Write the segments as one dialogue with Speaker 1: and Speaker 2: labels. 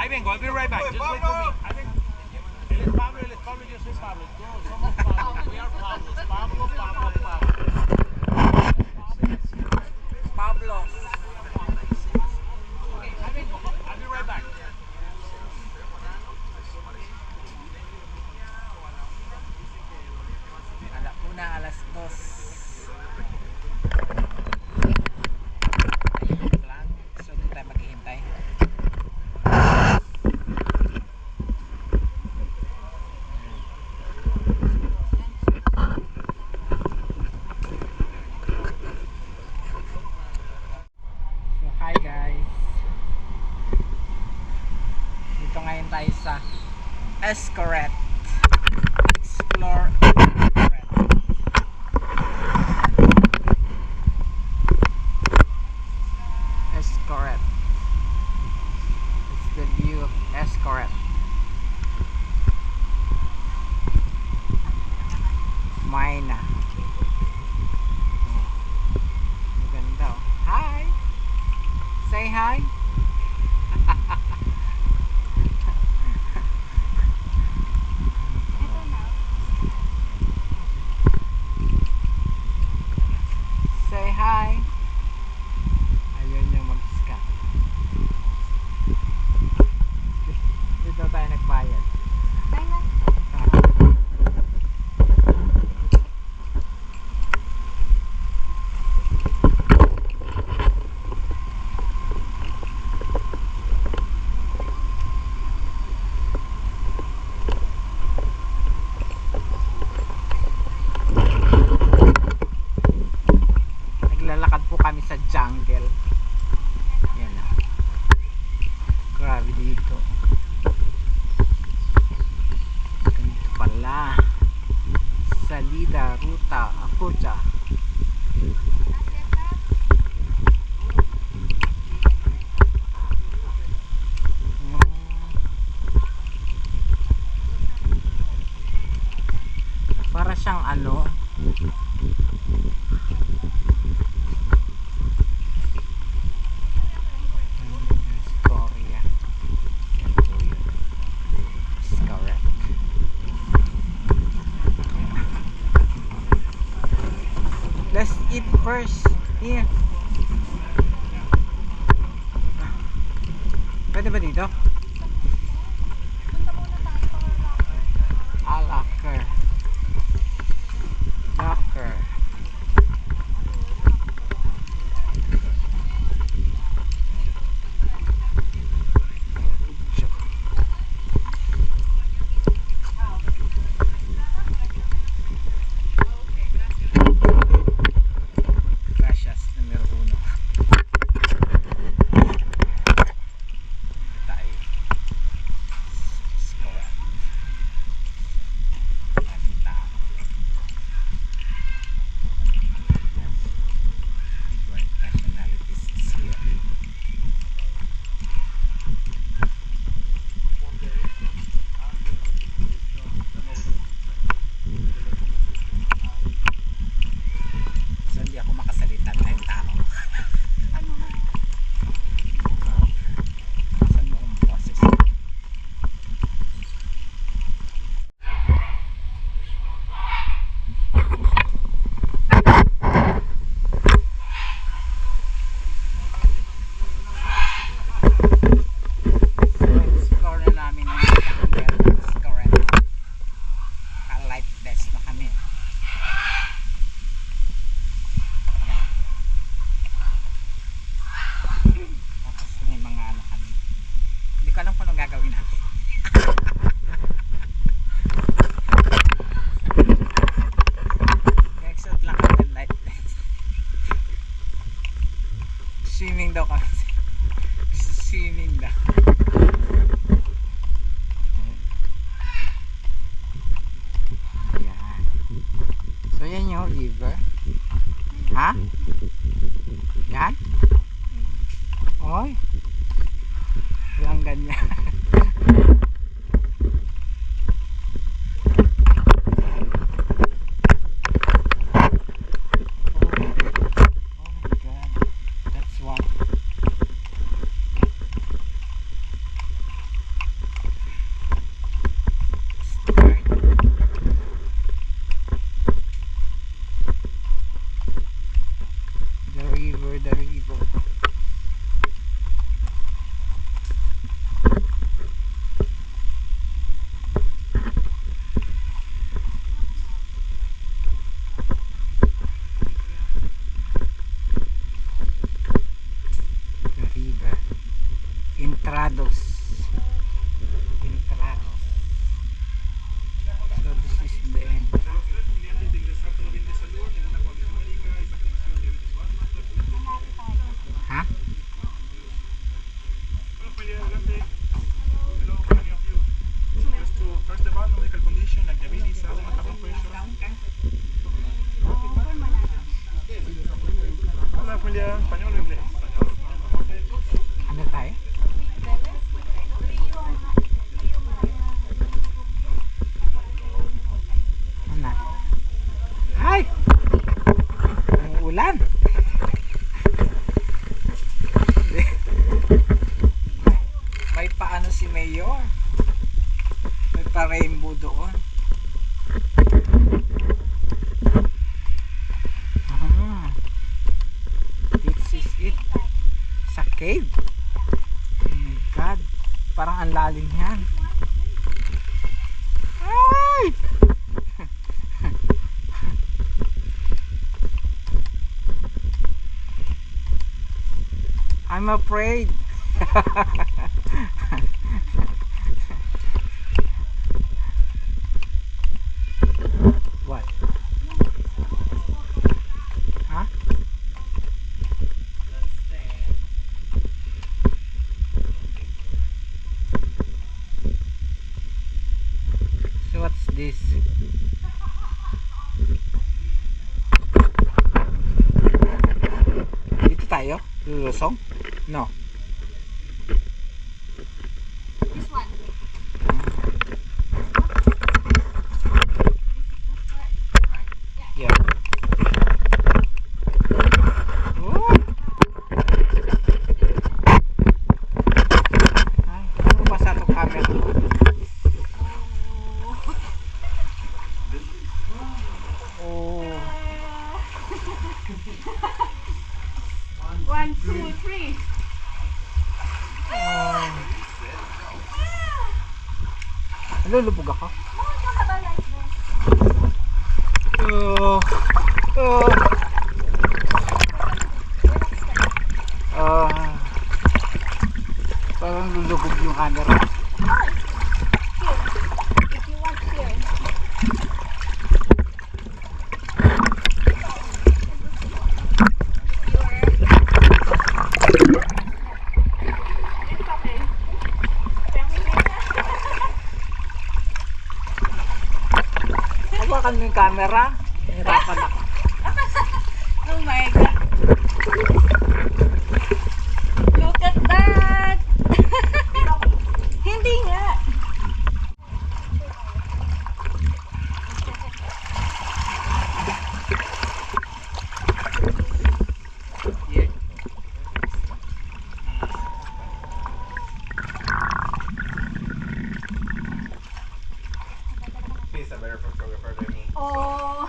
Speaker 1: Ahí vengo, I'll be right back. Just wait for me. Ahí vengo. Él es Pablo, yo soy Pablo. Todos somos Pablo. We are Pablo. Pablo.
Speaker 2: Pablo.
Speaker 1: Ahí vengo. I'll be right back.
Speaker 2: Alauna, alas 2. So, doon tayo maghihintay. So, hi guys. Dito ngayon tayo sa Xcaret. Explore Xcaret. Xcaret. It's the view of Xcaret. Mine. Maganda oh. Hi! Say hi! Say hi! Ayun yung mag-scan. Dito tayo nagbayad. Naglalakad po kami sa jungle. Yan na. Grabe dito. Ganito pala. Salida, ruta, Apucha. Para siyang ano, Korea. Yan po yun. Xcaret. Let's eat first. Here. Pwede ba dito? Locker. Locker. Gracias, numero 1. Tayo. Xcaret. Maraming tao. Different nationalities is here. So hindi ako makasalita ng tao. Saan mo ang boses? So explore na namin ang jungle. Xcaret. Ka-light vest na kami. Tapos may mga ano kami. Hindi ko alam kung anong gagawin natin. Exit lang kami ng light vest. Swimming daw kami. Swimming daw. Yan. So yan yung river. Ha? Yan? Oy. Walang ganyan. Oh my God. That's what.
Speaker 1: familia, español o inglés.
Speaker 2: Ano tayo? Ano? Ay! Umuulan! May paano si Mayor? May pa-rainbow doon. Ah, this is it. Sa cave. Oh my God. Parang ang lalim yan. Ay! I'm afraid. What? Huh? So what's this? Dito tayo? Lulusong? No.
Speaker 3: This one.
Speaker 2: Yeah. Oh. Ay, ano ba sa itong camera? Oh.
Speaker 3: 1, 2, 3.
Speaker 2: Nalulubog ako.
Speaker 3: Oh, talk about like this.
Speaker 2: Oh. Oh. Ah. Parang lulubog yung camera.
Speaker 3: Oh, here. If you want here. It's okay.
Speaker 2: Hawakan mo yung camera. Hirapan ako.
Speaker 3: Oh my God. Look at that. Hindi nga.
Speaker 2: Yeah.
Speaker 1: He's a better photographer than me.
Speaker 3: Oh.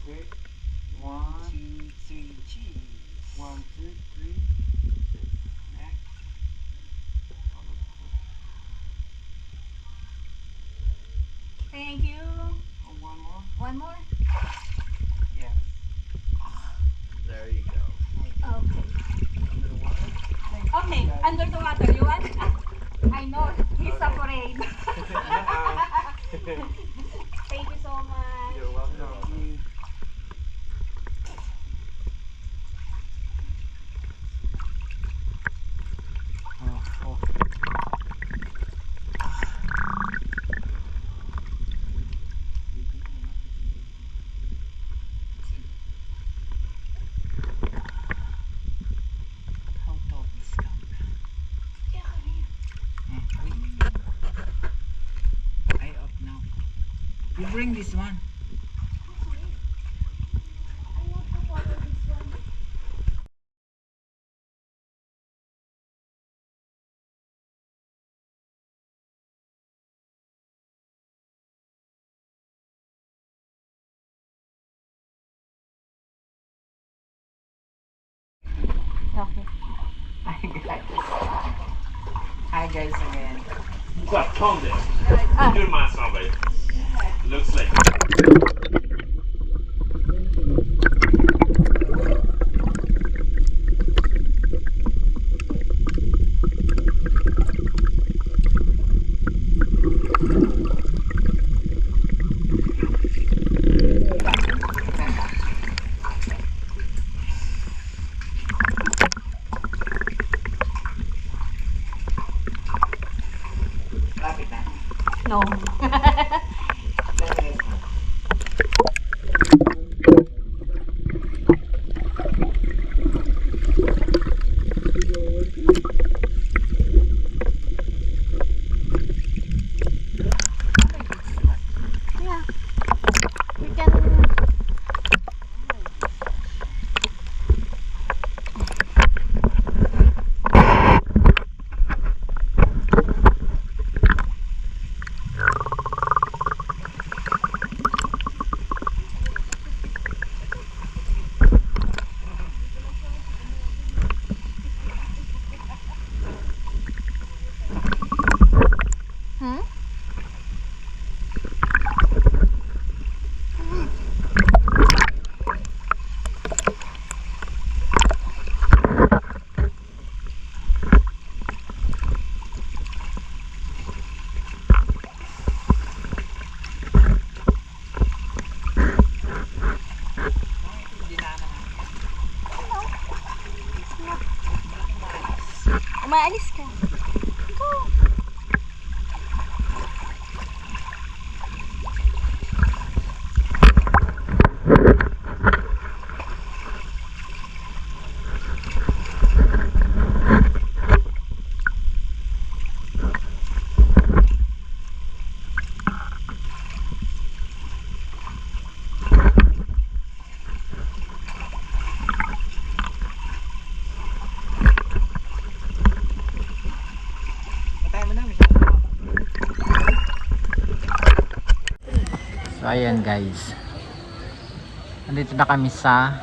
Speaker 1: Okay. 1,
Speaker 2: 2, 3, cheese.
Speaker 1: 1, 2, 3.
Speaker 2: Next.
Speaker 3: Thank you.
Speaker 1: Oh, one more.
Speaker 3: One more?
Speaker 2: Yeah.
Speaker 1: There you go.
Speaker 3: Okay.
Speaker 1: Under the water.
Speaker 3: Okay, under the water. You want? I know. He's afraid. Thank you so much.
Speaker 1: You're welcome.
Speaker 2: Oh, oh. How tall is camera?
Speaker 3: Yeah, come here.
Speaker 2: Wait. I up now. You bring this one.
Speaker 3: I want to follow this one. Okay.
Speaker 2: Hi guys again.
Speaker 1: You got tongue there.
Speaker 3: Ah.
Speaker 1: Your mask on, babe. Looks like.
Speaker 2: Lapit na.
Speaker 3: No.
Speaker 2: Lapit.
Speaker 3: Maalis ka. Go.
Speaker 2: So ayan guys, nandito na kami sa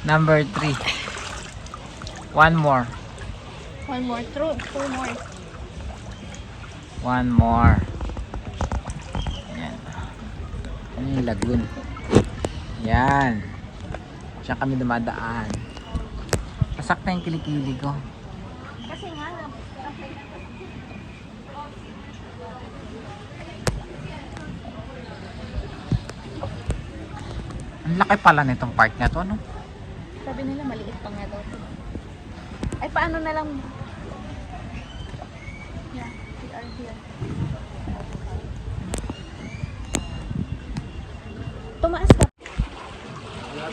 Speaker 2: number 3. One more.
Speaker 3: One more. Two more.
Speaker 2: One more. Ayan. Ano yung lagoon? Yan. Diyan kami dumadaan. Pasak na yung kilikili ko.
Speaker 3: Kasi nga,
Speaker 2: Ang laki pala nitong park na to, no?
Speaker 3: sabi nila maliit pa nga daw. Ay, paano na lang? Yeah, we are here. Tumaas ka.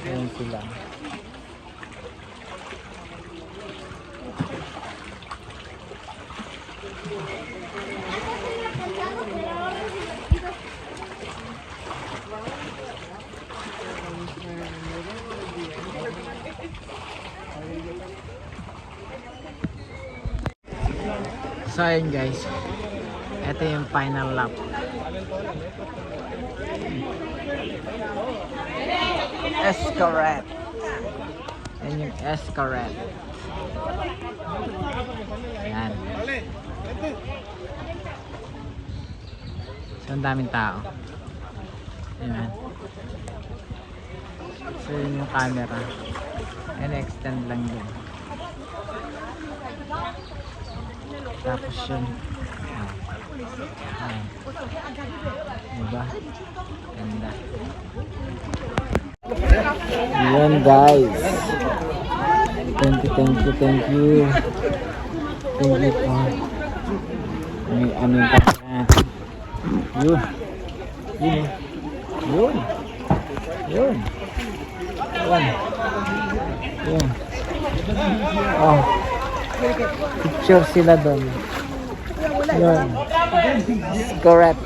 Speaker 2: Ayan sila. So ayun guys, ito yung final lap. Escort. Yan yung escort. Yan. So ang daming tao. Ayan. So yun yung camera. And extend lang din. Tapos yun. Ayan. Diba? Ganda. Yun guys. Thank you. Thank you po. May aming kanya. Yun. Yun. Oh. Picture sila doon. Yun. Correct.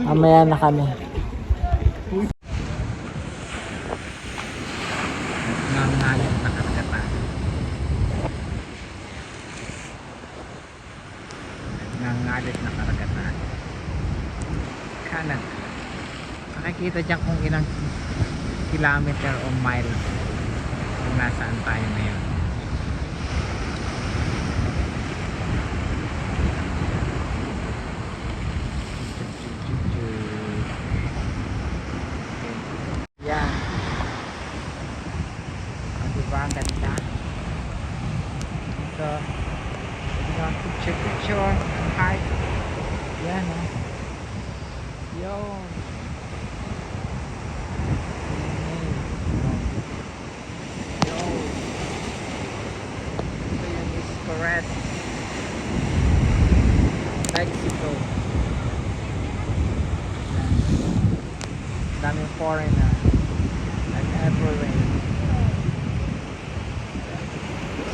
Speaker 2: Mamaya na kami. Nangalit na karagatan. Nangalit na karagatan. Kanan. Nakikita dyan kung ilang kilometer o mile kung nasaan tayo ngayon. Yan. Diba ang ganda? So, picture ang height. Yan o. Yun. Correct. Mexico. Daming foreigner. Nag-everywhere.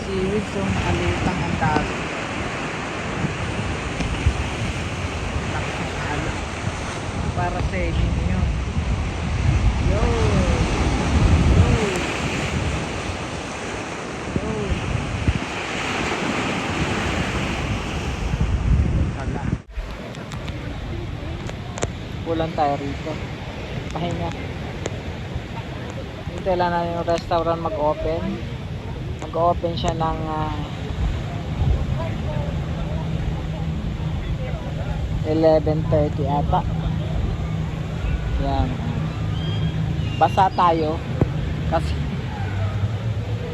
Speaker 2: Seaweed yung alitang ang dami. Lakas ng alak. Para sa inyo yun. Yo! Kulang tayo rito. Pahinga. Hintay lang na yung restaurant mag-open. Mag-open siya ng 11:30 ata. Yan. Basa tayo kasi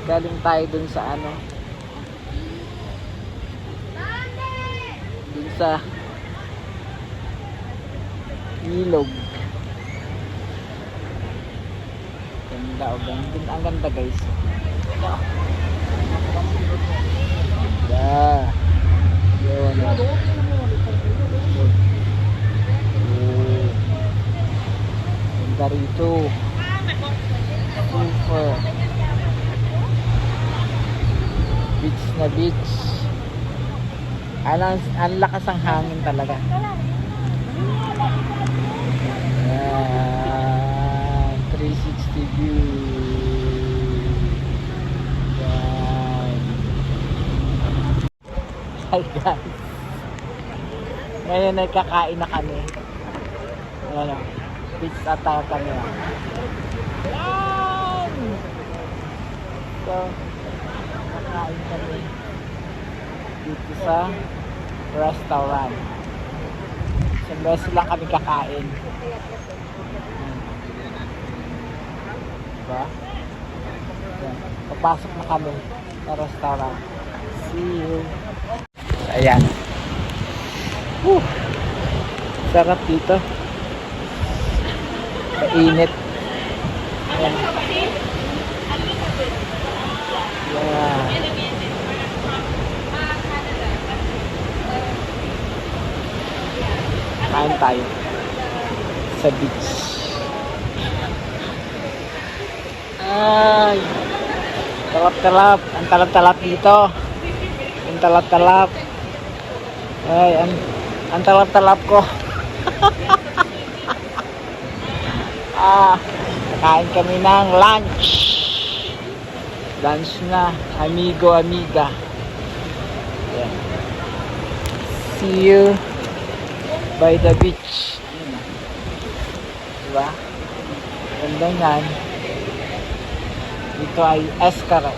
Speaker 2: galing tayo dun sa ano, dun sa ilog. Ganda, o ganda. Ang ganda guys. Ganda. Yun. Ganda rito. Super. Beach na beach. Ang lakas ang hangin talaga. Yan. 360 view. Yan. Hi guys. Ngayon ay kakain na kami. Ano? Beach attire kami. Yan. So, kakain kami dito sa restaurant. Isang beses lang kami kakain. Diba? Yan. Papasok na kami sa restaurant. See you. Ayan. Woo! Sarap dito. Mainit. Ayan. Yeah. Kain tayo sa beach. Ay, talap-talap. Ang talap-talap dito. Ang talap-talap. Ay, ang talap-talap ko. Kain kami ng lunch. Lunch na, amigo, amiga. Yeah. See you by the beach. Diba? Ganda yan. Dito ay Escarret.